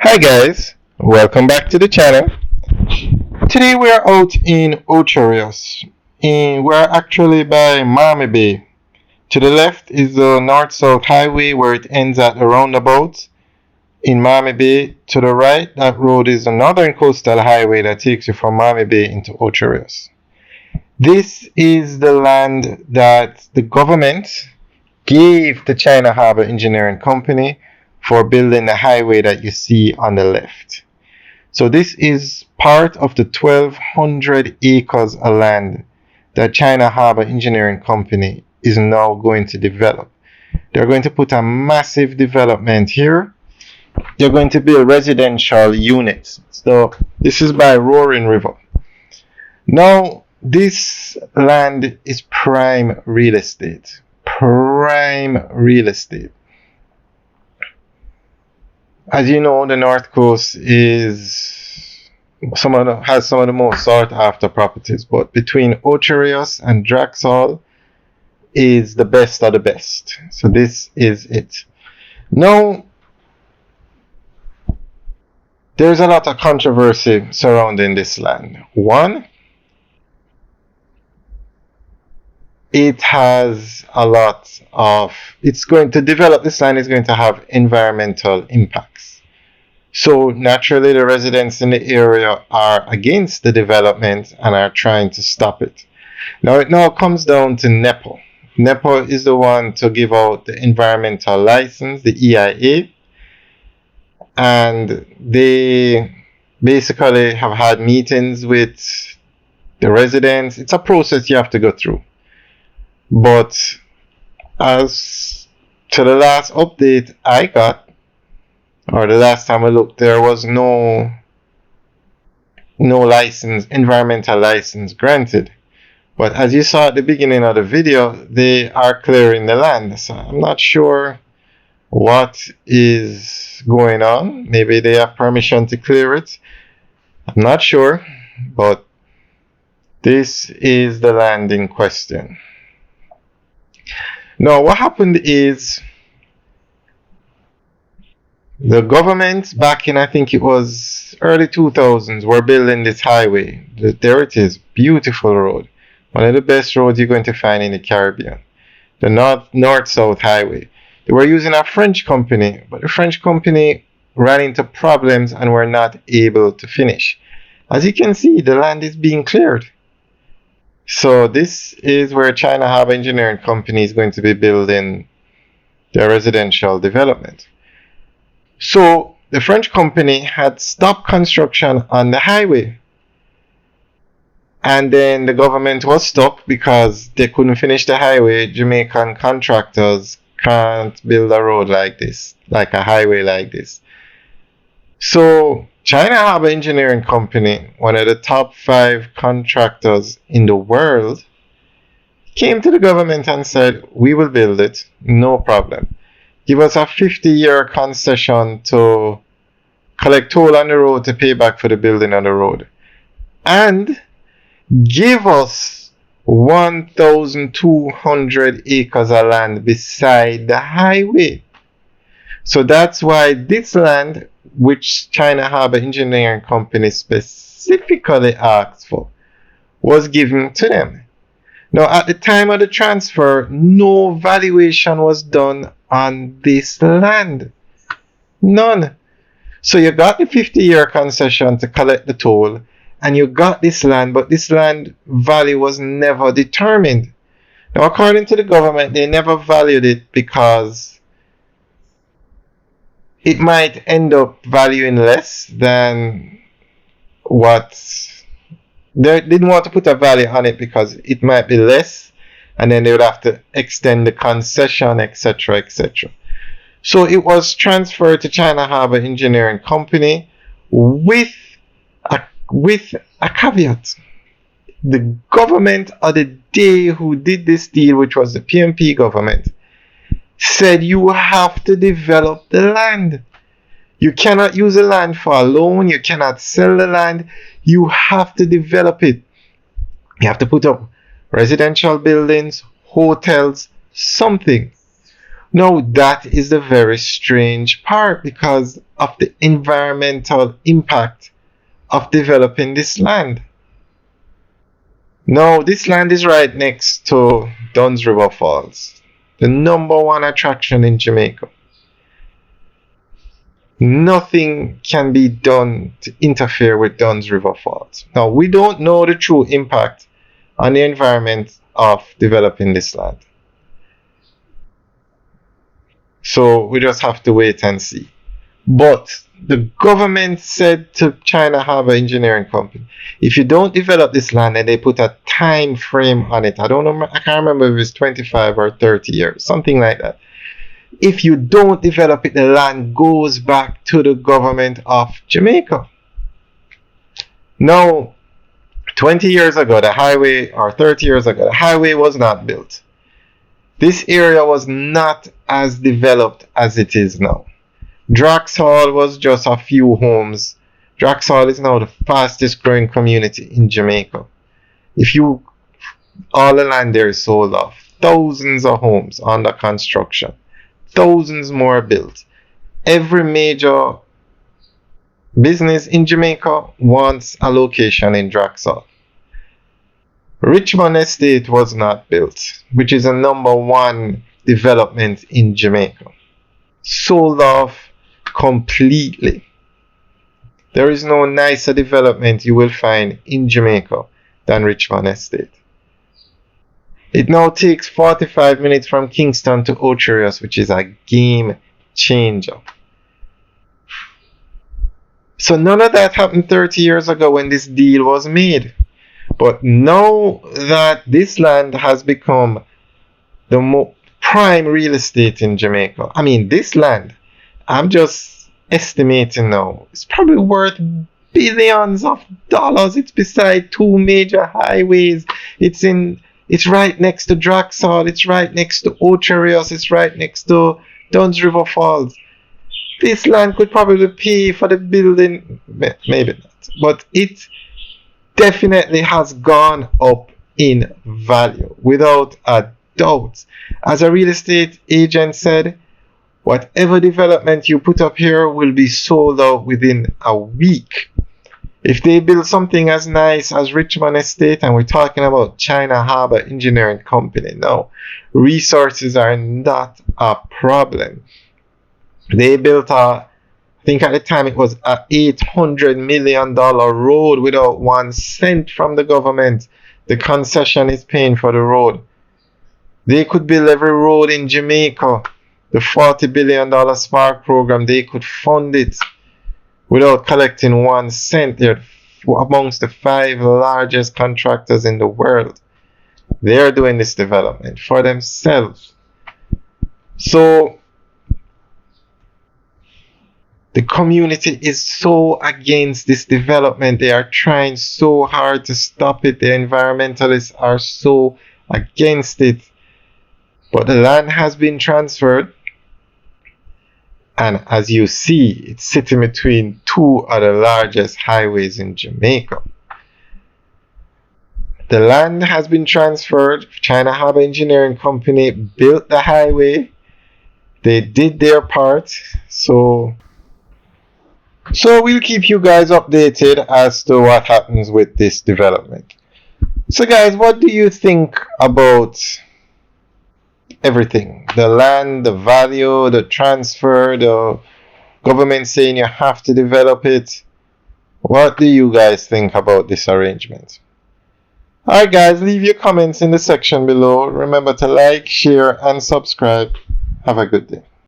Hi guys, welcome back to the channel. Today we are out in Ocherios. We're actually by Mammee Bay. To the left is the north-south highway where it ends at the roundabout in Mammee Bay. To the right, that road is the northern coastal highway that takes you from Mammee Bay into Ocherios. This is the land that the government gave to China Harbour Engineering Company for building the highway that you see on the left. So this is part of the 1,200 acres of land that China Harbour Engineering Company is now going to develop. They're going to put a massive development here. They're going to build residential units. So this is by Roaring River. Now, this land is prime real estate. Prime real estate. As you know, the North Coast has some of the most sought after properties, but between Ocherios and Draxall is the best of the best. So this is it. Now, there's a lot of controversy surrounding this land. One, it has a lot of, it's going to develop, this land is going to have environmental impacts. So naturally the residents in the area are against the development and are trying to stop it. Now it now comes down to NEPA. NEPA is the one to give out the environmental license, the EIA, and they basically have had meetings with the residents. It's a process you have to go through. But as to the last update I got, or the last time I looked, there was no license, environmental license granted. But as you saw at the beginning of the video, they are clearing the land. So I'm not sure what is going on. Maybe they have permission to clear it. I'm not sure, but this is the land in question. Now, what happened is the government back in, I think it was early 2000s, were building this highway. There it is, beautiful road. One of the best roads you're going to find in the Caribbean. The north-south highway. They were using a French company, but the French company ran into problems and were not able to finish. As you can see, the land is being cleared. So this is where China Harbour Engineering Company is going to be building their residential development. So the French company had stopped construction on the highway. And then the government was stuck because they couldn't finish the highway. Jamaican contractors can't build a road like this, like a highway like this. So China Harbour Engineering Company, one of the top 5 contractors in the world, came to the government and said, we will build it, no problem. Give us a 50-year concession to collect toll on the road to pay back for the building of the road. And give us 1,200 acres of land beside the highway. So that's why this land, which China Harbour Engineering Company specifically asked for, was given to them. Now, at the time of the transfer, no valuation was done on this land. None. So you got the 50-year concession to collect the toll, and you got this land, but this land value was never determined. Now, according to the government, they never valued it because it might end up valuing less than what they didn't want to put a value on it because it might be less, and then they would have to extend the concession, etc., etc. So it was transferred to China Harbour Engineering Company with a caveat. The government of the day who did this deal, which was the PNP government, said you have to develop the land. You cannot use the land for a loan. You cannot sell the land. You have to develop it. You have to put up residential buildings, hotels, something. No, that is the very strange part because of the environmental impact of developing this land. No, this land is right next to Dunn's River Falls, the number one attraction in Jamaica. Nothing can be done to interfere with Dunn's River Falls. Now, we don't know the true impact on the environment of developing this land. So we just have to wait and see. But the government said to China Harbour Engineering Company, if you don't develop this land, and they put a time frame on it. I can't remember if it's 25 or 30 years, something like that. If you don't develop it, the land goes back to the government of Jamaica. Now, 20 years ago, the highway, or 30 years ago, the highway was not built. This area was not as developed as it is now. Draxhall was just a few homes. Draxhall is now the fastest growing community in Jamaica. All the land there is sold off. Thousands of homes under construction. Thousands more built. Every major business in Jamaica wants a location in Draxhall. Richmond Estate was not built, which is a number one development in Jamaica. Sold off completely. There is no nicer development you will find in Jamaica than Richmond Estate. It now takes 45 minutes from Kingston to Ocho Rios, which is a game changer. So none of that happened 30 years ago when this deal was made. But now that this land has become the prime real estate in Jamaica, I mean, this land, I'm just estimating now, it's probably worth billions of dollars. It's beside two major highways. It's right next to Draxhall. It's right next to Ocho Rios. It's right next to Dunn's River Falls. This land could probably pay for the building, maybe not, but it definitely has gone up in value without a doubt. As a real estate agent said, whatever development you put up here will be sold out within a week. If they build something as nice as Richmond Estate, and we're talking about China Harbour Engineering Company now, resources are not a problem. They built I think at the time it was a $800 million road without 1 cent from the government. The concession is paying for the road. They could build every road in Jamaica. The $40 billion Spark program, they could fund it without collecting 1 cent. They're amongst the 5 largest contractors in the world. They're doing this development for themselves. So the community is so against this development. They are trying so hard to stop it. The environmentalists are so against it. But the land has been transferred. And as you see, it's sitting between 2 of the largest highways in Jamaica. The land has been transferred. China Harbour Engineering Company built the highway. They did their part. So we'll keep you guys updated as to what happens with this development. So guys, what do you think about everything? The land, the value, the transfer, the government saying you have to develop it. What do you guys think about this arrangement? Alright guys, leave your comments in the section below. Remember to like, share and subscribe. Have a good day.